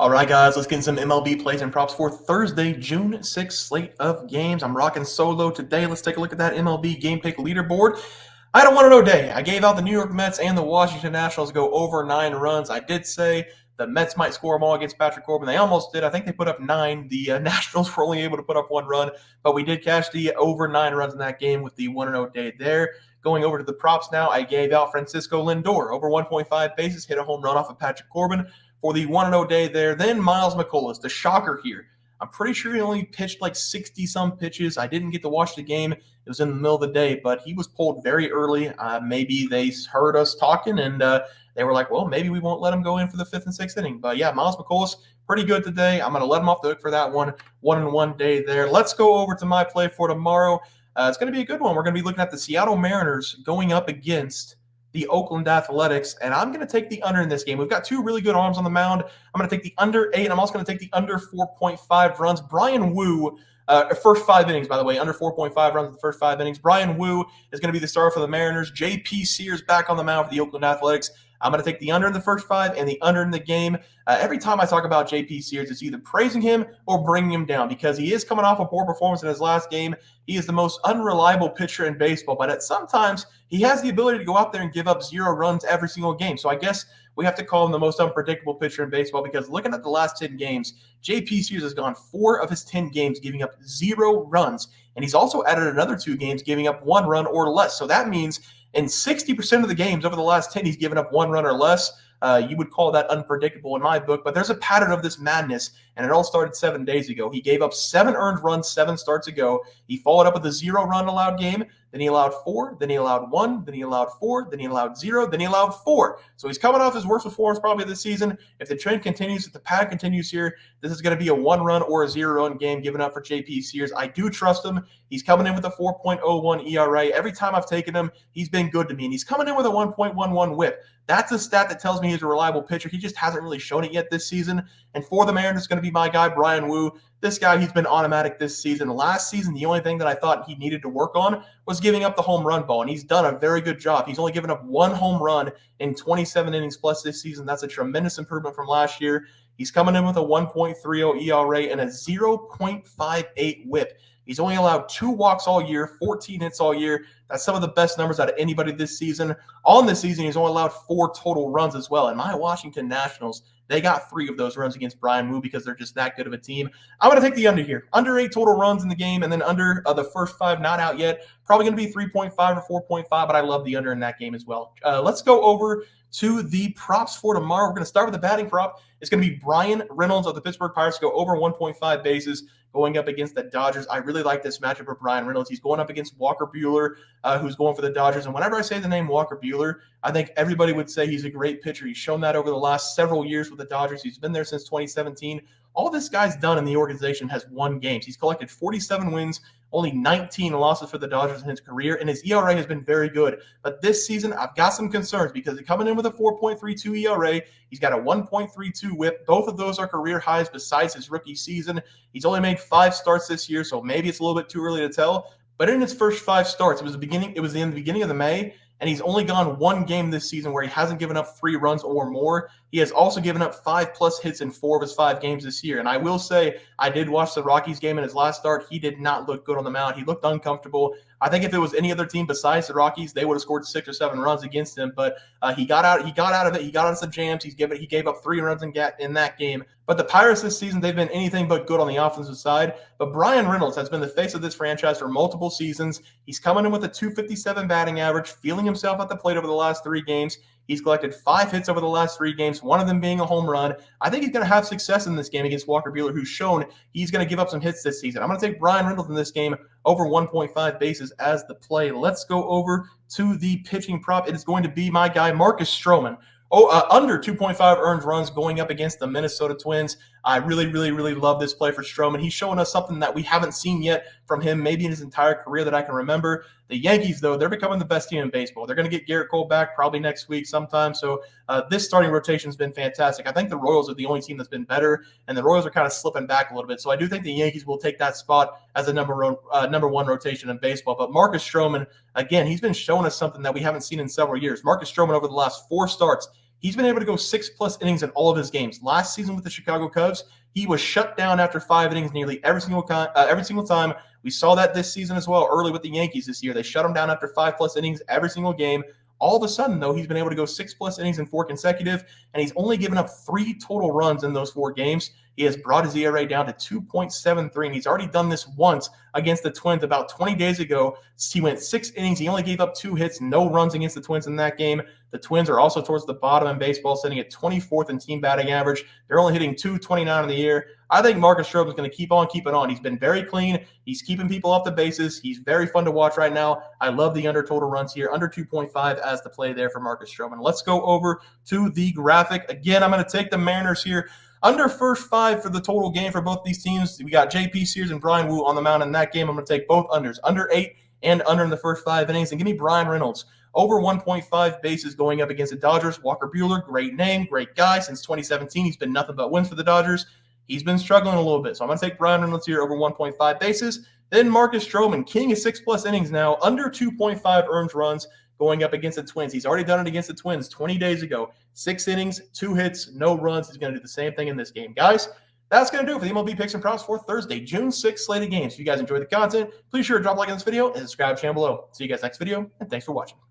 All right, guys, let's get in some MLB plays and props for Thursday, June 6th slate of games. I'm rocking solo today. Let's take a look at that MLB game pick leaderboard. I had a 1-0 day. I gave out the New York Mets and the Washington Nationals go over 9 runs. I did say the Mets might score them all against Patrick Corbin. They almost did. I think they put up 9. The Nationals were only able to put up 1 run, but we did cash the over 9 runs in that game with the 1-0 day there. Going over to the props now, I gave out Francisco Lindor over 1.5 bases, hit a home run off of Patrick Corbin for the 1-0 day there. Then Miles McCollum, the shocker here. I'm pretty sure he only pitched like 60-some pitches. I didn't get to watch the game. It was in the middle of the day, but he was pulled very early. Maybe they heard us talking, and they were like, well, maybe we won't let him go in for the 5th and 6th inning. But, yeah, Miles McCollum, pretty good today. I'm going to let him off the hook for that one. 1-1 day there. Let's go over to my play for tomorrow. It's going to be a good one. We're going to be looking at the Seattle Mariners going up against the Oakland Athletics, and I'm going to take the under in this game. We've got 2 really good arms on the mound. I'm going to take the under 8, and I'm also going to take the under 4.5 runs. Brian Wu, first 5 innings, by the way, under 4.5 runs in the first 5 innings. Brian Wu is going to be the starter for the Mariners. J.P. Sears back on the mound for the Oakland Athletics. I'm going to take the under in the first 5 and the under in the game. Every time I talk about J.P. Sears, it's either praising him or bringing him down because he is coming off a poor performance in his last game. He is the most unreliable pitcher in baseball, but at sometimes he has the ability to go out there and give up 0 runs every single game. So I guess we have to call him the most unpredictable pitcher in baseball because looking at the last 10 games, J.P. Sears has gone 4 of his 10 games giving up 0 runs, and he's also added another 2 games giving up 1 run or less. So that means in 60% of the games over the last 10, he's given up 1 run or less. You would call that unpredictable in my book, but there's a pattern of this madness, and it all started 7 days ago. He gave up 7 earned runs 7 starts ago. He followed up with a 0 run allowed game. Then he allowed 4. Then he allowed 1. Then he allowed 4. Then he allowed 0. Then he allowed 4. So he's coming off his worst performance probably this season. If the trend continues, if the pattern continues here, this is going to be a 1 run or a 0 run game given up for J.P. Sears. I do trust him. He's coming in with a 4.01 ERA. Every time I've taken him, he's been good to me, and he's coming in with a 1.11 whip. That's a stat that tells me he's a reliable pitcher. He just hasn't really shown it yet this season. And for the Mariners, it's going to be my guy, Brian Wu. This guy, he's been automatic this season. Last season, the only thing that I thought he needed to work on was giving up the home run ball, and he's done a very good job. He's only given up 1 home run in 27 innings plus this season. That's a tremendous improvement from last year. He's coming in with a 1.30 ERA and a 0.58 whip. He's only allowed 2 walks all year, 14 hits all year. That's some of the best numbers out of anybody this season. On this season, he's only allowed 4 total runs as well. And my Washington Nationals, they got 3 of those runs against Brian Wu because they're just that good of a team. I'm going to take the under here. Under 8 total runs in the game, and then under the first 5 not out yet. Probably going to be 3.5 or 4.5, but I love the under in that game as well. Let's go over to the props for tomorrow. We're going to start with the batting prop. It's going to be Brian Reynolds of the Pittsburgh Pirates go over 1.5 bases going up against the Dodgers. I really like this matchup for Brian Reynolds. He's going up against Walker Buehler, who's going for the Dodgers. And whenever I say the name Walker Buehler, I think everybody would say he's a great pitcher. He's shown that over the last several years with the Dodgers. He's been there since 2017. All this guy's done in the organization has won games. He's collected 47 wins, only 19 losses for the Dodgers in his career, and his ERA has been very good. But this season, I've got some concerns because he's coming in with a 4.32 ERA. He's got a 1.32 whip. Both of those are career highs besides his rookie season. He's only made 5 starts this year, so maybe it's a little bit too early to tell. But in his first 5 starts, it was in the beginning of the May, and he's only gone 1 game this season where he hasn't given up 3 runs or more. He has also given up 5+ hits in 4 of his 5 games this year. And I will say, I did watch the Rockies game in his last start. He did not look good on the mound. He looked uncomfortable. I think if it was any other team besides the Rockies, they would have scored 6 or 7 runs against him. But he got out of it. He got out of some jams. He gave up 3 runs in that game. But the Pirates this season, they've been anything but good on the offensive side. But Brian Reynolds has been the face of this franchise for multiple seasons. He's coming in with a 257 batting average, feeling himself at the plate over the last 3 games. He's collected 5 hits over the last 3 games, one of them being a home run. I think he's going to have success in this game against Walker Buehler, who's shown he's going to give up some hits this season. I'm going to take Brian Reynolds in this game over 1.5 bases as the play. Let's go over to the pitching prop. It is going to be my guy, Marcus Stroman. Under 2.5 earned runs going up against the Minnesota Twins. I really, really, really love this play for Stroman. He's showing us something that we haven't seen yet from him, maybe in his entire career that I can remember. The Yankees, though, they're becoming the best team in baseball. They're going to get Garrett Cole back probably next week sometime. So this starting rotation has been fantastic. I think the Royals are the only team that's been better, and the Royals are kind of slipping back a little bit. So I do think the Yankees will take that spot as a number 1 rotation in baseball. But Marcus Stroman, again, he's been showing us something that we haven't seen in several years. Marcus Stroman over the last 4 starts, He's been able to go 6+ innings in all of his games. Last season with the Chicago Cubs, he was shut down after 5 innings nearly every single time. We saw that this season as well, early with the Yankees this year. They shut him down after 5+ innings every single game. All of a sudden, though, he's been able to go 6+ innings in 4 consecutive, and he's only given up 3 total runs in those 4 games. He has brought his ERA down to 2.73, and he's already done this once against the Twins about 20 days ago. He went 6 innings. He only gave up 2 hits, no runs against the Twins in that game. The Twins are also towards the bottom in baseball, sitting at 24th in team batting average. They're only hitting .229 in the year. I think Marcus Stroman is going to keep on keeping on. He's been very clean. He's keeping people off the bases. He's very fun to watch right now. I love the under total runs here, under 2.5 as the play there for Marcus Stroman. Let's go over to the graphic. Again, I'm going to take the Mariners here. Under first 5 for the total game for both these teams. We got J.P. Sears and Brian Wu on the mound in that game. I'm going to take both unders, under 8 and under in the first 5 innings. And give me Brian Reynolds over 1.5 bases going up against the Dodgers. Walker Buehler, great name, great guy. Since 2017, he's been nothing but wins for the Dodgers. He's been struggling a little bit. So I'm going to take Brian Reynolds here over 1.5 bases. Then Marcus Stroman, king of 6+ innings now, under 2.5 earned runs going up against the Twins. He's already done it against the Twins 20 days ago. 6 innings, 2 hits, no runs. He's going to do the same thing in this game. Guys, that's going to do it for the MLB picks and props for Thursday, June 6th slate of games. If you guys enjoyed the content, please sure to drop a like on this video and subscribe to the channel below. See you guys next video, and thanks for watching.